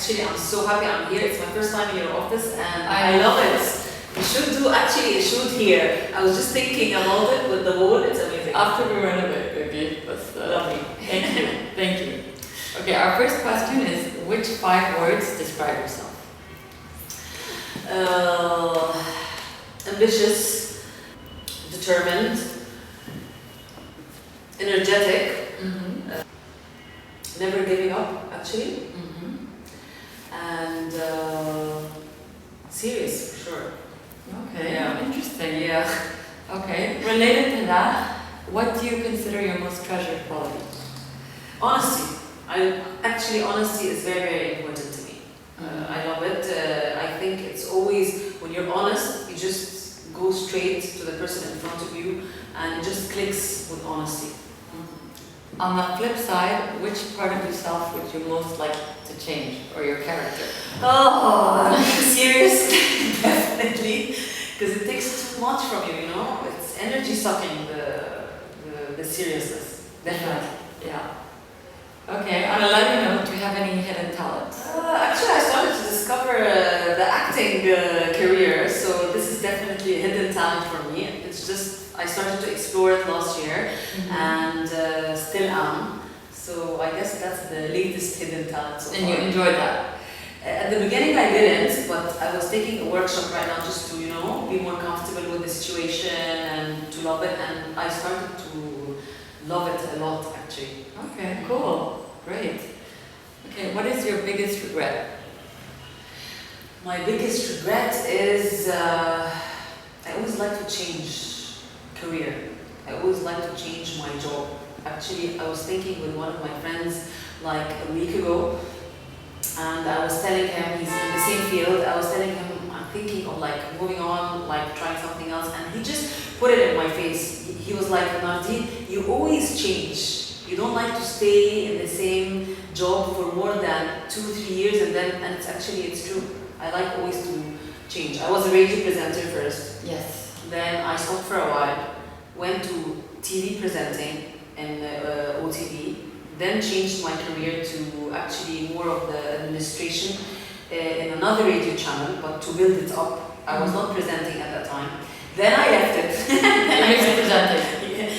Actually, I'm so happy I'm here. It's my first time in your office and I love it. We should do actually a shoot here. I was just thinking about it with the wall. It's amazing. After we renovate, maybe. That's lovely. Thank you. Thank you. Okay, our first question is, which 5 words describe yourself? Ambitious, determined, energetic, never giving up, actually, and serious, for sure. Okay, Yeah. Interesting. Yeah. Okay, related to that, what do you consider your most treasured quality? Honesty. Honesty is very, very important to me. I love it. I think it's always, when you're honest, you just go straight to the person in front of you and it just clicks with honesty. On the flip side, which part of yourself would you most like to change, or your character? Oh, serious? Definitely. Because it takes too much from you, you know? It's energy sucking, the seriousness. Definitely. Yeah. Okay, on a lighter note, do you have any hidden talents? Actually, I started to discover the acting career, so this is definitely a hidden talent for me. It's just, I started to explore it last year and still am. So I guess that's the latest hidden talent so far. And you enjoyed that? At the beginning I didn't, but I was taking a workshop right now just to, you know, be more comfortable with the situation and to love it, and I started to love it a lot actually. Okay, cool. Great. Okay, what is your biggest regret? My biggest regret is I always like to change career. I always like to change my job. Actually, I was thinking with one of my friends like a week ago, and I was telling him, he's in the same field, I was telling him I'm thinking of like moving on, like trying something else, and he just put it in my face. He was like, Nardine, you always change. You don't like to stay in the same job for more than 2-3 years, and it's true. I like always to change. I was a radio presenter first. Yes. Then I stopped for a while, went to TV presenting and OTV, then changed my career to actually more of the administration in another radio channel, but to build it up. I was not presenting at that time. Then I left it. And you were presenting.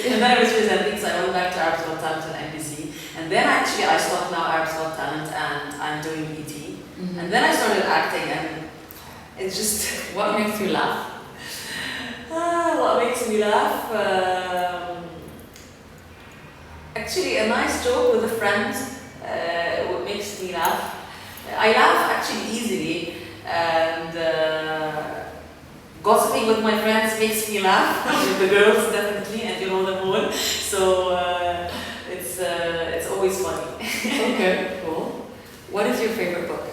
And then I was presenting, so I went back to Arabs Got Talent on NBC. And then actually I stopped now Arabs Got Talent and I'm doing ET. And then I started acting, and it's just... What makes you laugh? What makes me laugh? Actually, a nice joke with a friend what makes me laugh. I laugh actually easily, and gossiping with my friends makes me laugh. With the girls, definitely, and you know them all. So it's always funny. Okay, cool. What is your favorite book?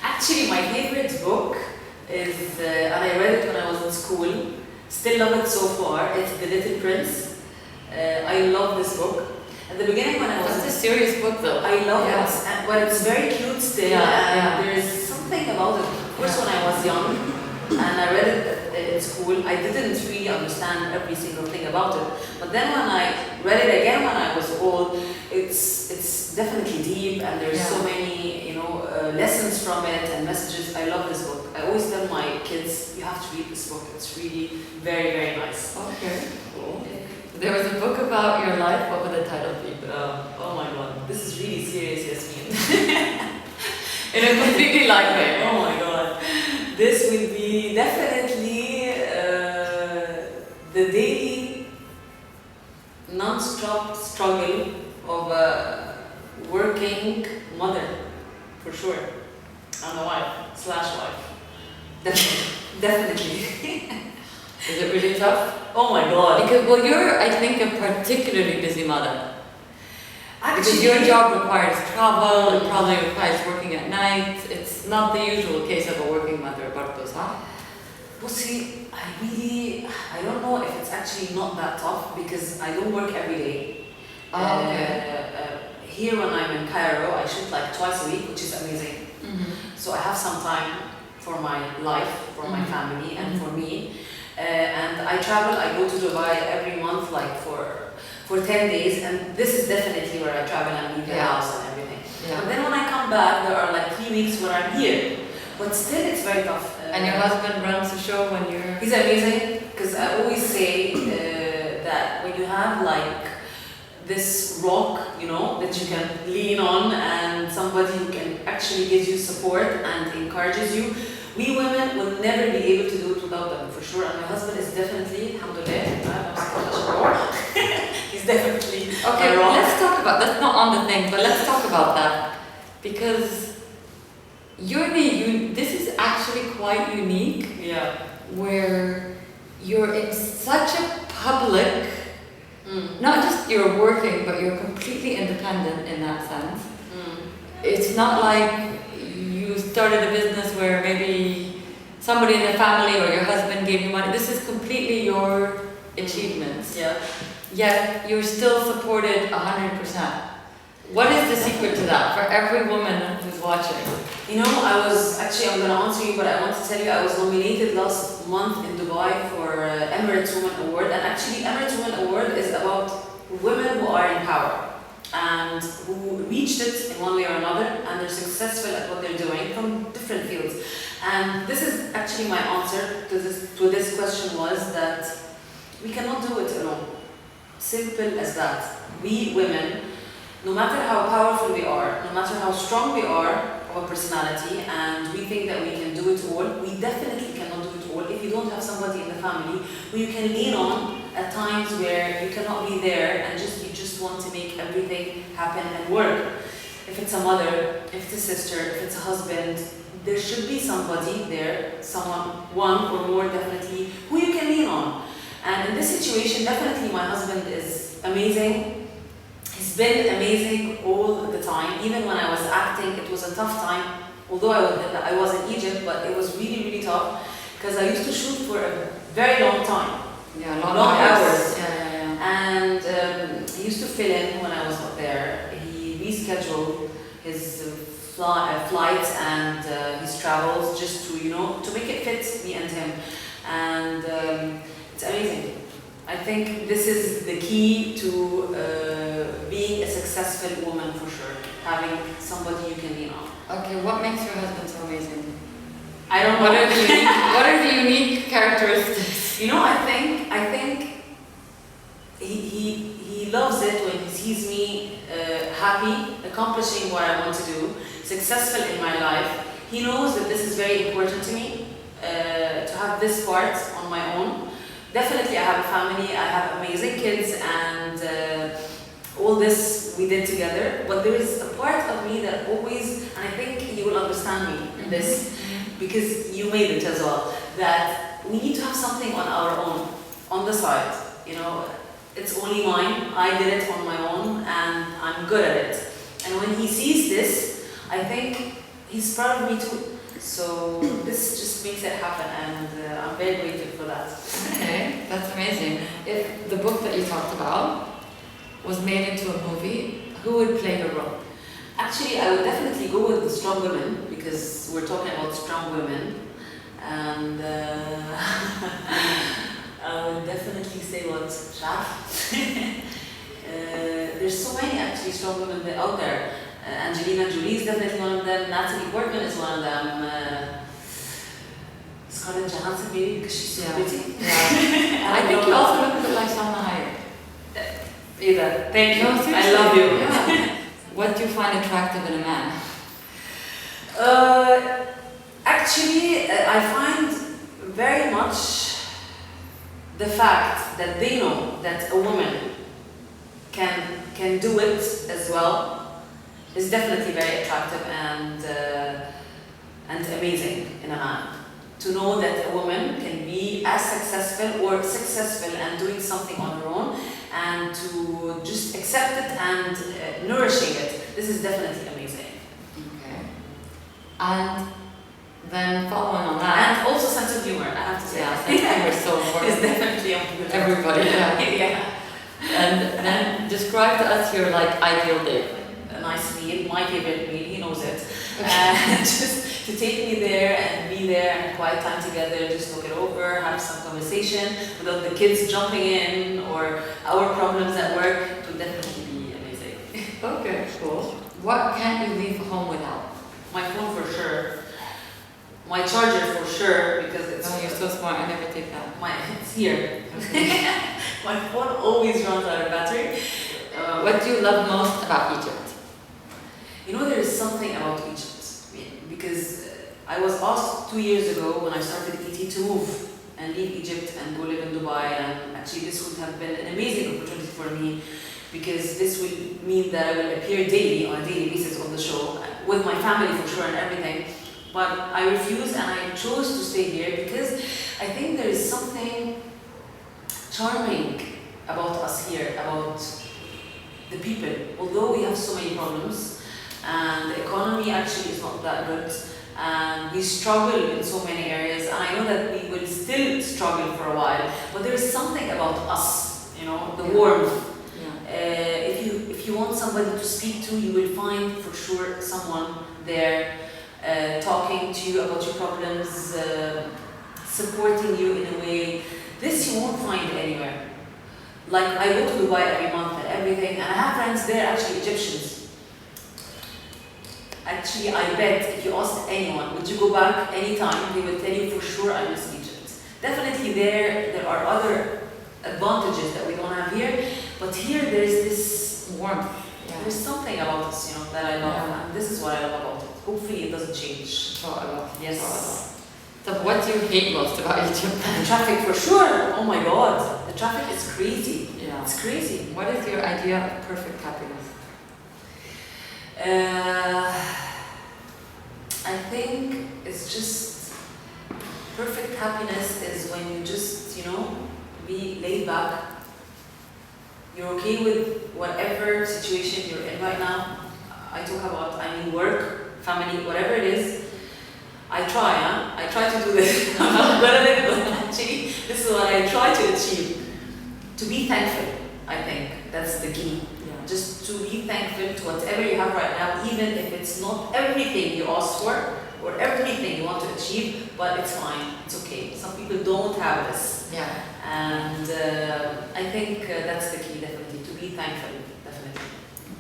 Actually, my favorite book is, and I read it when I was in school, still love it so far, it's The Little Prince. I love this book. At the beginning when I was... It's a serious book though. I love it, but it's very cute still, and there's something about it. Of course, when I was young, and I read it in school, I didn't really understand every single thing about it. But then when I read it again when I was old, it's definitely deep, and there's so many, you know, lessons from it and messages. I love this book. I always tell my kids, you have to read this book. It's really very, very nice. Okay, cool. There was a book about your life. What would the title be? Oh my god, this is really serious, Yasmine. In a completely light way. Oh my god. This will be definitely the daily non-stop struggle of a working mother, for sure. I'm a wife/wife. Definitely. Is it really tough? Oh my god. Because, well, you're, I think, a particularly busy mother. Actually, because your job requires travel, it probably requires working at night. It's not the usual case of a working mother, Bartos, huh? Well, see, I don't know if it's actually not that tough because I don't work every day. Oh, okay. Here when I'm in Cairo, I shoot like twice a week, which is amazing. So I have some time for my life, for my family, and for me. And I travel, I go to Dubai every month, like for 10 days, and this is definitely where I travel and leave the house and everything. But then when I come back, there are like 3 weeks where I'm here. But still, it's very tough. And your husband runs the show when you're... He's amazing, because I always say that when you have like this rock, you know, that you can lean on, and somebody who can actually give you support and encourages you, we women will never be able to do it without them, for sure. And my husband is definitely, alhamdulillah, he's definitely Okay, let's talk about, that's not on the thing, but let's talk about that. Because this is actually quite unique. Yeah. Where you're in such a public, not just you're working, but you're completely independent in that sense. It's not like you started a business where maybe somebody in the family or your husband gave you money. This is completely your achievements. Yeah. Yet you're still supported 100%. What is the secret to that for every woman who's watching? You know, I'm going to answer you, but I want to tell you I was nominated last month in Dubai for Emirates Women Award. And actually, Emirates Women Award is about women who are in power and who reached it in one way or another, and they're successful at what they're doing from different fields. And this is actually my answer to this question, was that we cannot do it alone. Simple as that. We women, no matter how powerful we are, no matter how strong we are of a personality, and we think that we can do it all, we definitely cannot do it all if you don't have somebody in the family who you can lean on at times where you cannot be there and you just want to make everything happen and work. If it's a mother, if it's a sister, if it's a husband, there should be somebody there, one or more definitely, who you can lean on. And in this situation, definitely my husband is amazing. He's been amazing all the time. Even when I was acting, it was a tough time. Although I was in Egypt, but it was really, really tough because I used to shoot for a very long time. Yeah, long hours. Yeah. And he used to fill in when I was not there. He rescheduled his flights and his travels just to, to make it fit me and him. And it's amazing. I think this is the key to being a successful woman, for sure. Having somebody you can lean on. Okay, what makes your husband so amazing? I don't know. What are the unique characteristics? I think he loves it when he sees me happy, accomplishing what I want to do, successful in my life. He knows that this is very important to me, to have this part on my own. Definitely I have a family, I have amazing kids, and all this we did together, but there is a part of me that always, and I think you will understand me in this, because you made it as well, that we need to have something on our own, on the side. It's only mine, I did it on my own, and I'm good at it. And when he sees this, I think he's proud of me too. So this just makes it happen, and I'm very grateful for that. Okay, that's amazing. If the book that you talked about was made into a movie, who would play the role? Actually, I would definitely go with the strong women, because we're talking about strong women. And I would definitely say what? Shaf. There's so many actually strong women out there. Angelina Jolie is definitely one of them. Natalie Portman is one of them. Scarlett Johansson, maybe, because she's so pretty. Yeah. I think you also look a bit like Salma Hayek. Either. Thank you. No, I love you. Yeah. What do you find attractive in a man? Actually, I find very much the fact that they know that a woman can do it as well is definitely very attractive and amazing in a man. To know that a woman can be as successful and doing something on her own, and to just accept it and nourishing it. This is definitely amazing. Okay. And then following on that, and also sense of humor, I have to say. Yeah, sense of humor is so important. It's definitely important. Everybody, yeah. And then describe to us your ideal day. A nice meal, my favorite meal, he knows it. Okay. Just to take me there and be there and quiet time together, just look it over, have some conversation without the kids jumping in or our problems at work. It would definitely be amazing. Okay, cool. What can't you leave home without? My phone for sure. My charger for sure, because it's... Oh, you're so smart, I never take that. It's here. My phone always runs out of battery. What do you love most about Egypt? You know, there is something about Egypt, because I was asked 2 years ago when I started ET to move and leave Egypt and go live in Dubai, and actually this would have been an amazing opportunity for me, because this will mean that I will appear daily, on a daily basis on the show, with my family for sure and everything. But I refused and I chose to stay here because I think there is something charming about us here, about the people. Although we have so many problems and the economy actually is not that good and we struggle in so many areas, and I know that we will still struggle for a while, but there is something about us, you know, the warmth. If you want somebody to speak to, you will find for sure someone there talking to you about your problems, supporting you in a way. This you won't find anywhere. Like, I go to Dubai every month and everything, and I have friends there, actually Egyptians. Actually, I bet if you ask anyone, would you go back anytime, they will tell you for sure I miss Egypt. Definitely there are other advantages that we don't have here, but here there is this warmth. Yeah. There's something about us, you know, that I love, and this is what I love about it. Hopefully it doesn't change. Yes. So what do you hate most about Egypt? The traffic for sure. Oh my God, the traffic is crazy. Yeah. It's crazy. What is your idea of perfect happiness? I think it's just perfect happiness is when you just, you know, be laid back. You're okay with whatever situation you're in right now. I talk about, work, family, whatever it is. I try to do this. I'm not good at it, but actually, this is what I try to achieve. To be thankful, I think that's the key. Just to be thankful to whatever you have right now, even if it's not everything you asked for or everything you want to achieve, but it's fine, it's okay. Some people don't have this. Yeah. And I think that's the key, definitely, to be thankful, definitely.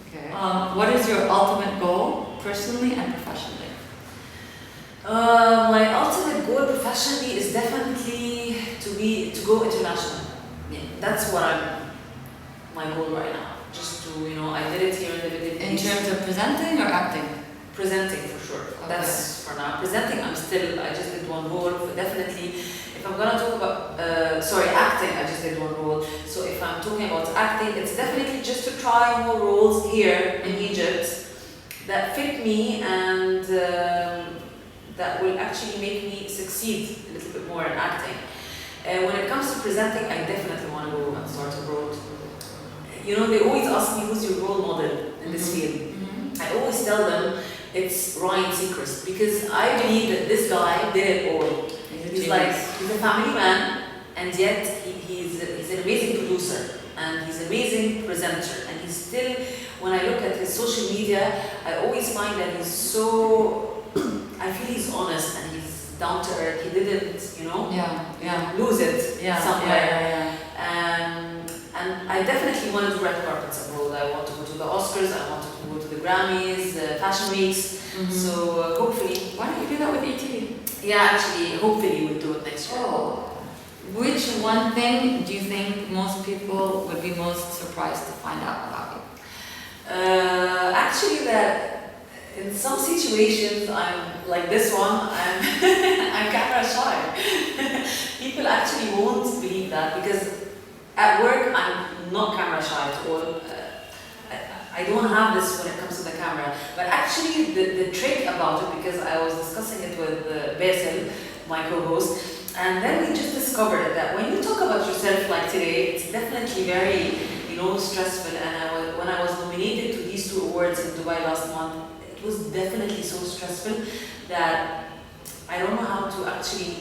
Okay. What is your ultimate goal, personally and professionally? My ultimate goal professionally is definitely to go international. Yeah, that's what my goal right now. Just to, you know, I did it here in the Middle East. In terms of presenting or acting? Presenting for sure. Okay. That's for now. Presenting, I just did one role. Definitely, if I'm gonna talk about, acting, I just did one role. So if I'm talking about acting, it's definitely just to try more roles here in Egypt that fit me and that will actually make me succeed a little bit more in acting. When it comes to presenting, I definitely want to go and start abroad. You know, they always ask me who's your role model in this field. I always tell them it's Ryan Seacrest, because I believe that this guy did it all. He's a family man, and yet he's an amazing producer, and he's an amazing presenter, and he's still, when I look at his social media, I always find that he's so, I feel he's honest and he's down to earth. He didn't, you know, lose it somewhere. And I definitely want to do red carpets abroad. I want to go to the Oscars, I want to go to the Grammys, the fashion weeks. So hopefully. Why don't you do that with ET? Yeah, actually, hopefully we'll do it next year. Oh. Which one thing do you think most people would be most surprised to find out about you? Actually, that in some situations, I'm like this one, I'm camera shy. People actually won't believe that, because at work, I'm not camera shy at all. I don't have this when it comes to the camera. But actually, the trick about it, because I was discussing it with Basil, my co-host, and then we just discovered that when you talk about yourself like today, it's definitely very, you know, stressful. And when I was nominated to these 2 awards in Dubai last month, it was definitely so stressful that I don't know how to actually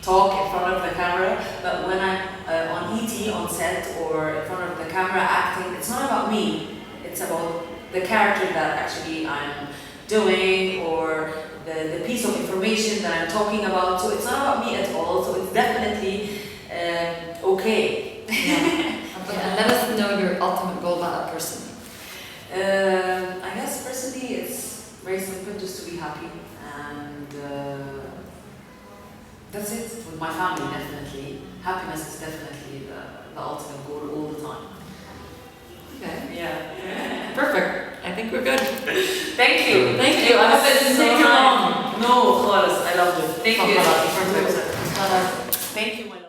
talk in front of the camera, but when I'm on ET, on set, or in front of the camera acting, it's not about me, it's about the character that actually I'm doing, or the piece of information that I'm talking about. So it's not about me at all, so it's definitely okay. Okay, and let us know your ultimate goal about that person. I guess personally, to be happy, and that's it. With my family, definitely. Happiness is definitely the ultimate goal all the time. Okay. Yeah. Perfect. I think we're good. Thank you. Thank you. I hope it didn't take too long. No, خالص. I loved it. Thank you. Perfect. Thank you, my